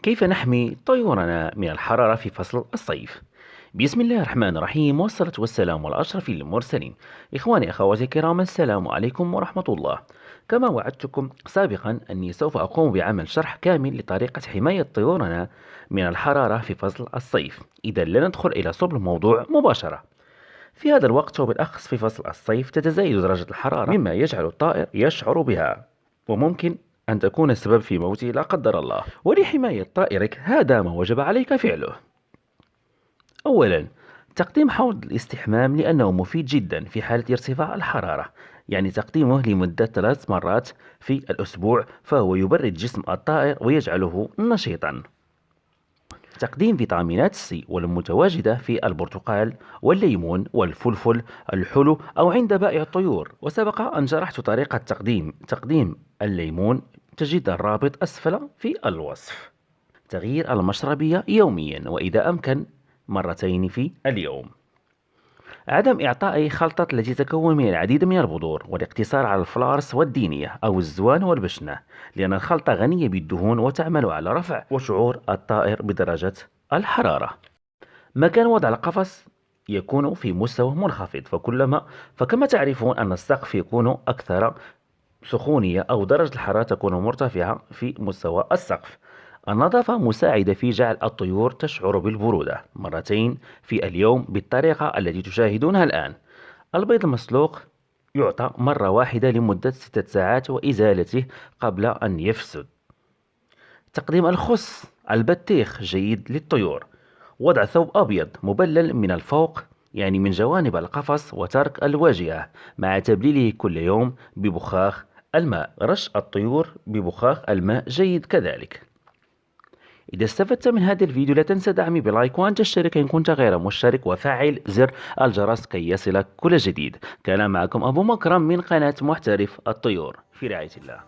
كيف نحمي طيورنا من الحرارة في فصل الصيف؟ بسم الله الرحمن الرحيم، والصلاة والسلام على أشرف المرسلين. إخواني أخواتي الكرام، السلام عليكم ورحمة الله. كما وعدتكم سابقا أني سوف أقوم بعمل شرح كامل لطريقة حماية طيورنا من الحرارة في فصل الصيف. إذا لندخل إلى صلب الموضوع مباشرة. في هذا الوقت وبالأخص في فصل الصيف تتزايد درجة الحرارة، مما يجعل الطائر يشعر بها، وممكن أن تكون السبب في موته لا قدر الله. ولحماية طائرك هذا ما وجب عليك فعله. أولا، تقديم حوض الاستحمام، لأنه مفيد جدا في حالة ارتفاع الحرارة، يعني تقديمه لمدة 3 مرات في الأسبوع، فهو يبرد جسم الطائر ويجعله نشيطا. تقديم فيتامينات سي والمتواجدة في البرتقال والليمون والفلفل الحلو أو عند بائع الطيور. وسبق أن شرحت طريقة تقديم الليمون، تجد الرابط أسفل في الوصف. تغيير المشربية يوميا، وإذا أمكن مرتين في اليوم. عدم إعطاء خلطة التي تتكون من العديد من البذور، والاقتصار على الفلارس والدينية أو الزوان والبشنة، لأن الخلطة غنية بالدهون وتعمل على رفع وشعور الطائر بدرجة الحرارة. مكان وضع القفص يكون في مستوى منخفض، فكما تعرفون أن السقف يكون أكثر سخونية، أو درجة الحرارة تكون مرتفعة في مستوى السقف. النظافة مساعدة في جعل الطيور تشعر بالبرودة مرتين في اليوم بالطريقة التي تشاهدونها الآن. البيض المسلوق يعطى مرة واحدة لمدة 6 ساعات، وإزالته قبل أن يفسد. تقديم الخس البطيخ جيد للطيور. وضع ثوب أبيض مبلل من الفوق، يعني من جوانب القفص، وترك الواجهة، مع تبليله كل يوم ببخاخ الماء. رش الطيور ببخاخ الماء جيد كذلك. إذا استفدت من هذا الفيديو لا تنسى دعمي بلايك، وأن تشترك إن كنت غير مشترك، وفعل زر الجرس كي يصلك كل جديد. كان معكم أبو مكرم من قناة محترف الطيور، في رعاية الله.